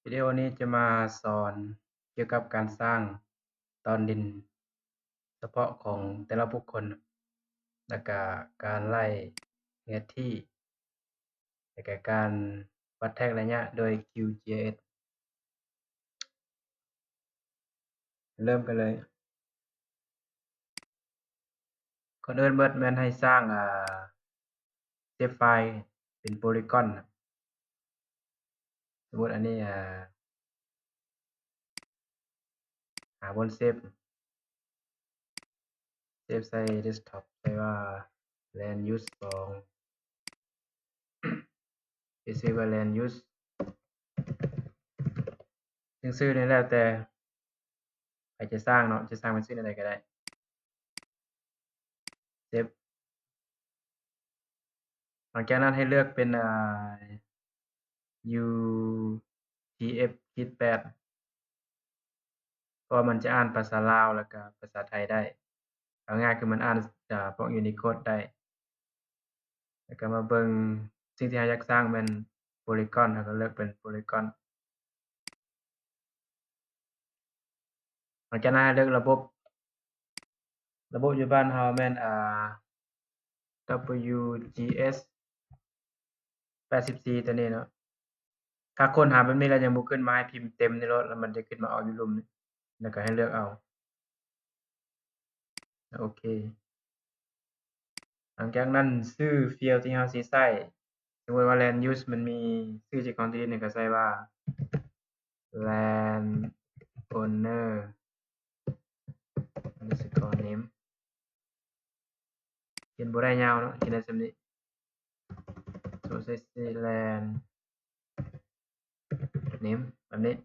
วิดีโอนี้จะมาสอนเกี่ยวกับการสร้างตอนดินเฉพาะของแต่ละบุคคล แล้วก็การไล่เนื้อที่ แล้วก็การวัดแทกระยะโดย QGIS เริ่มกันเลยก่อนอื่นเบิดแม่นให้สร้างเซฟไฟล์เป็นโพลีกอนสมมุติอันนี้หาบนเซฟใส่เดสก์ท็อปใส่ว่า land use 2ชื่อว่า land use ซึ่งชื่อนี้แล้วแต่ใครจะสร้างเนาะจะสร้างเป็นชื่ออะไรก็ได้เซฟหลังจากนั้นให้เลือกเป็นUTF-8 เพราะว่ามันจะอ่านภาษาลาวแล้วก็ภาษาไทยได้เอาง่ายคือมันอ่านพวก Unicode ได้แล้วก็มาเบิ่งสิ่งที่เราอยากสร้างแม่น Polygon เราก็เลือกเป็น Polygon หลังจากนั้นให้เลือกระบบอยู่บ้านเราแม่นWGS 84ตัวนี้เนาะถ้าค้นหาแบบนี้แล้วยังบ่ขึ้นมาให้พิมพ์เต็มนี่โลดแล้วมันจะขึ้นมาเอาอยู่หลุมนี้แล้วก็ให้เลือกเอาโอเคหลังจากนั้นชื่อไฟล์ที่เราสิใช้สมมุติว่า land use มันมีชื่อเจ้าของที่ดินนี่ก็ใส่ว่า land owner underscore name เขียนบ่ได้ยาวเนาะเขียนได้ส่ำนี้สมมุติใส่ชื่อ land name แบบนี้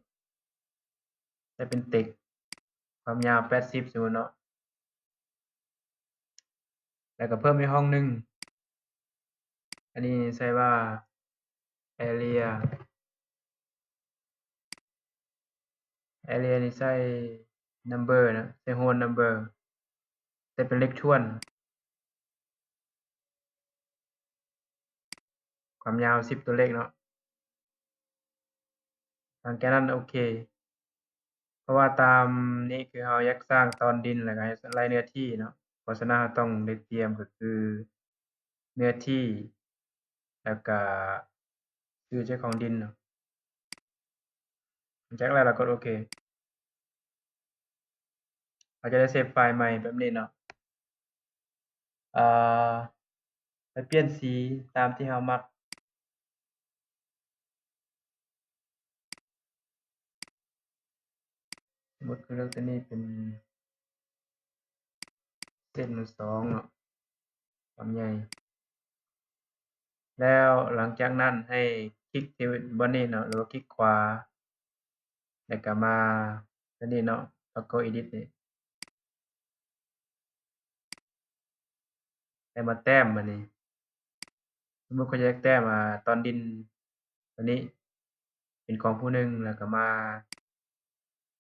ใส่เป็น text ความยาว80สมมุติเนาะแล้วก็เพิ่มอีกห้องหนึ่งอันนี้ใส่ว่า area นี่ใส่ number นะใส่ whole number ใส่เป็นเลขถ้วนความยาว10ตัวเลขเนาะหลังจากนั้นโอเคเพราะว่าตามนี้คือเราอยากสร้างตอนดินแล้วก็รายเนื้อที่เนาะเพราะฉะนั้นเราต้องได้เตรียมก็คือเนื้อที่แล้วก็ชื่อเจ้าของดินเนาะหลังจากนั้นเรากดโอเคเราจะได้เซฟไฟล์ใหม่แบบนี้เนาะอ่าไปเปลี่ยนสีตามที่เรามักสมมุติคือเลือกตัวนี้เป็นเส้น2เนาะความใหญ่แล้วหลังจากนั้นให้คลิกที่บนนี้เนาะหรือว่าคลิกขวาแล้วก็มาตัวนี้เนาะ Toggle Edit นี่ให้มาแต้มอันนี้สมมุติเขาอยากแต้มตอนดินตัวนี้เป็นของผู้หนึ่งแล้วก็มา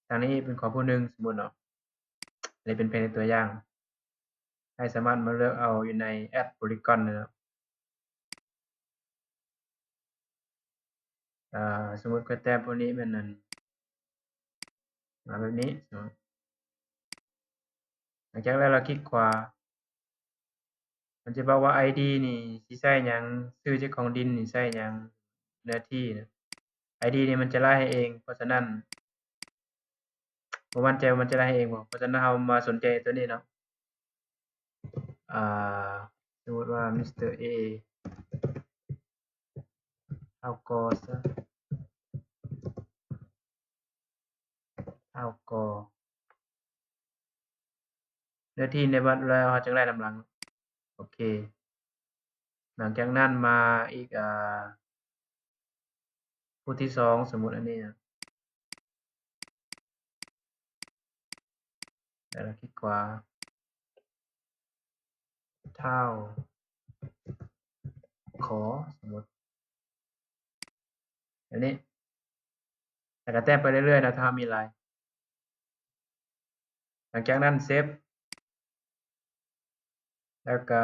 ทางนี้เป็นของผู้หนึ่งสมมุติเนาะอันนี้เป็นเพียงในตัวอย่างให้สามารถมาเลือกเอาอยู่ใน Add Polygon นะครับสมมุติข้อยแต้มพวกนี้แม่นอั่นมาแบบนี้เนาะหลังจากนั้นเราคลิกขวามันจะบอกว่า ID นี่สิใช้หยังชื่อเจ้าของดินนี่ใช้หยังเนื้อที่น่ะ ID นี่มันจะไล่ให้เองเพราะฉะนั้นบ่มั่นใจว่ามันจะไล่ให้เองบ่เพราะฉะนั้นเรามาสนใจตัวนี้เนาะอ่าสมมุติว่ามิสเตอร์ A เอากอซะเอากอเนื้อที่ในบัดแล้วเราจึงไล่นำหลังโอเคหลังจากนั้นมาอีกผู้ที่2สมมุติอันนี้นะแล้วเราคลิกขวาเท่าขอสมมุติแบบนี้แล้วก็แต้มไปเรื่อยๆนะถ้ามีหลายหลังจากนั้นเซฟแล้วก็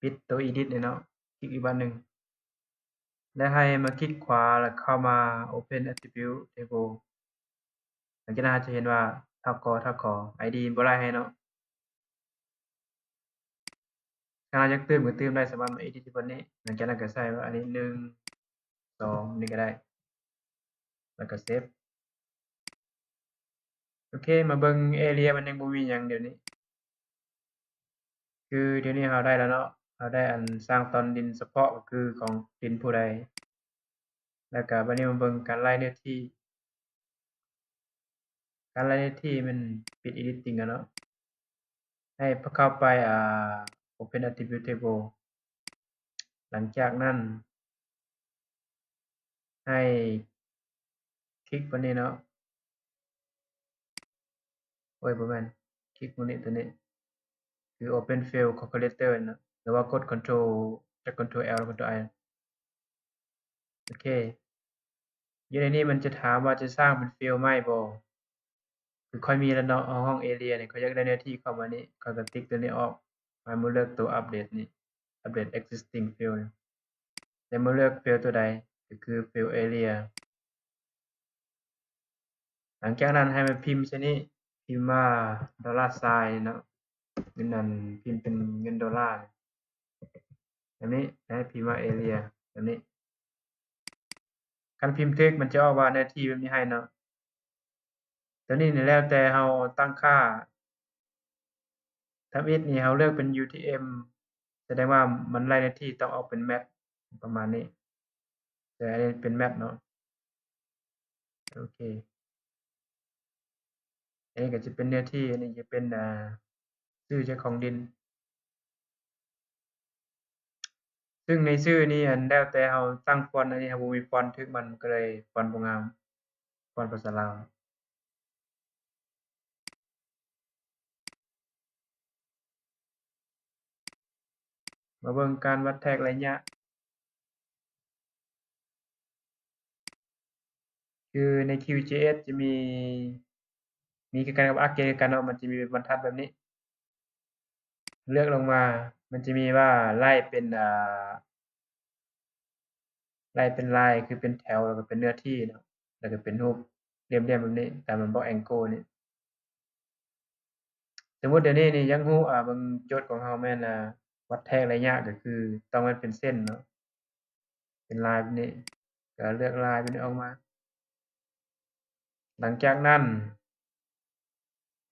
ปิดตัว edit นี่เนาะคลิกอีกบัดหนึ่ง และให้มาคลิกขวาแล้วเข้ามา Open Attribute Table หลังจากนั้นเราจะเห็นว่าเท่ากอ ID บ่ไล่ให้เนาะถ้าเราอยากเติมก็เติมได้สามารถมา Edit ที่บนนี้หลังจากนั้นก็ใส่ว่าอันนี้1 2นี่ก็ได้แล้วก็เซฟโอเคมาเบิ่ง Area มันยังบ่มีหยังเดี๋ยวนี้คือเดี๋ยวนี้เราได้แล้วเนาะเราได้อันสร้างตอนดินเฉพาะก็คือของดินผู้ใดแล้วก็บัดนี้มาเบิ่งการไล่เนื้อที่มันปิด Editing อะเนาะให้เข้าไปOpen Attribute Table หลังจากนั้นให้คลิกบนนี้เนาะโอ้ยบ่แม่นคลิกบนนี้ตัวนี้คือ Open Field Calculator เนาะหรือว่ากด Ctrl จาก Ctrl L แล้ว Ctrl I โอเคอยู่ในนี้มันจะถามว่าจะสร้างเป็นฟิลด์ใหม่บ่คือค่อยมีแล้วเนาะห้อง Area นี่ข้อยอยากได้เนื้อที่เข้ามานี่ข้อยก็ติ๊กตัวนี้ออกให้มาเลือกตัวอัปเดตนี่ Update Existing Field นี่แล้วมาเลือกฟิลด์ตัวใดก็คือฟิลด์ Area หลังจากนั้นให้มันพิมพ์ใส่นี้พิมพ์ว่า$เนาะเงินนั่นพิมพ์เป็นเงินดอลลาร์แบบนี้แล้วให้พิมพ์ว่า Area แบบนี้คันพิมพ์ถูกมันจะออกว่าเนื้อที่แบบนี้ให้เนาะตัวนี้นี่แล้วแต่เราตั้งค่าถ้า width นี่เราเลือกเป็น UTM แสดงว่ามันไล่เนื้อที่ต้องออกเป็น map ประมาณนี้แต่อันนี้เป็น map เนาะโอเคอันนี้ก็จะเป็นเนื้อที่อันนี้จะเป็นชื่อเจ้าของดินซึ่งในชื่อนี่อันแล้วแต่เราตั้งฟอนต์อันนี้เราบ่มีฟอนต์ถูกมันก็เลยฟอนต์บ่งามฟอนต์ภาษาลาวมาเบิ่งการวัดแทกระยะคือใน QGIS จะมีคล้ายๆกับ ArcGIS คือกันเนาะมันจะมีเป็นบรรทัดแบบนี้เลือกลงมามันจะมีว่าไล่เป็นไล่เป็นลายคือเป็นแถวแล้วก็เป็นเนื้อที่เนาะแล้วก็เป็นรูปเหลี่ยมๆแบบนี้ตาม Box Angle นี่สมมุติเดี๋ยวนี้นี่ยังรู้เบิ่งโจทย์ของเราแม่นวัดแทกระยะก็คือต้องมันเป็นเส้นเนาะเป็นลายแบบนี้ก็เลือกลายแบบนี้ออกมาหลังจากนั้น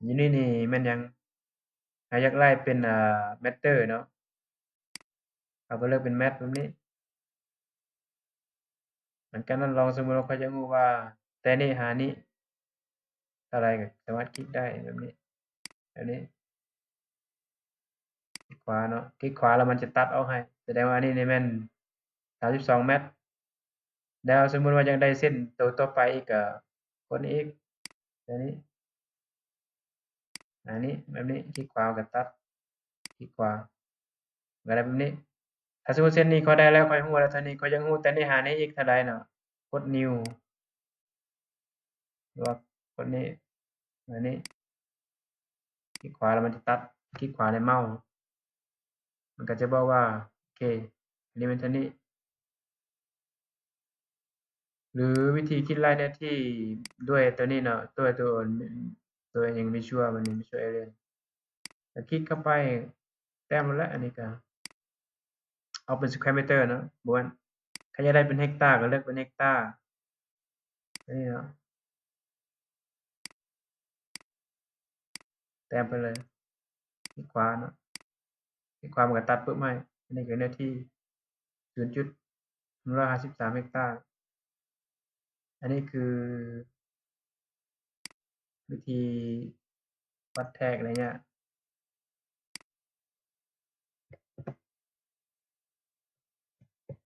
อยู่นี่แม่นหยังเราอยากไล่เป็นMeter เนาะเราก็เลือกเป็น Mat แบบนี้หลังจากนั้นลองสมมุติว่าข้อยอยากรู้ว่าแต่นี้หานี้เท่าไรก็สามารถคลิกได้แบบนี้แบบนี้คลิกขวาเนาะคลิกขวาแล้วมันจะตัดออกให้แสดงว่าอันนี้นี่แม่น32เมตรแล้วสมมุติว่าอยากได้เส้นตัวต่อไปอีกก็กดอีกแบบนี้อันนี้แบบนี้คลิกขวาก็ตัดคลิกขวาก็ได้แบบนี้ถ้าสมมุติเส้นนี้ข้อยได้แล้วข้อยรู้แล้วเท่านี้ข้อยอยากรู้แต่นี้หานี้อีกเท่าใดเนาะกดนิ้วหรือว่ากดนี้แบบนี้คลิกขวาแล้วมันจะตัดคลิกขวาในเมาส์มันก็จะบอกว่าโอเคอันนี้เป็นเท่านี้ หรือวิธีคิดรายได้ที่ด้วยตัวนี้เนาะตัวหยัง Visual มันนี่ Visual Alien ก็คลิกเข้าไปแต้มแล้วอันนี้ก็เอาเป็น Square Meter เนาะบ่แม่นถ้าอยากได้เป็นเฮกตาร์ก็เลือกเป็นเฮกตาร์อันนี้เนาะแต้มไปเลยคลิกขวาเนาะคลิกขวามันก็ตัดปึ๊บให้อันนี้ก็เนื้อที่ 0.153เฮกตาร์อันนี้คือวิธีวัดแทกอะไรเงี้ย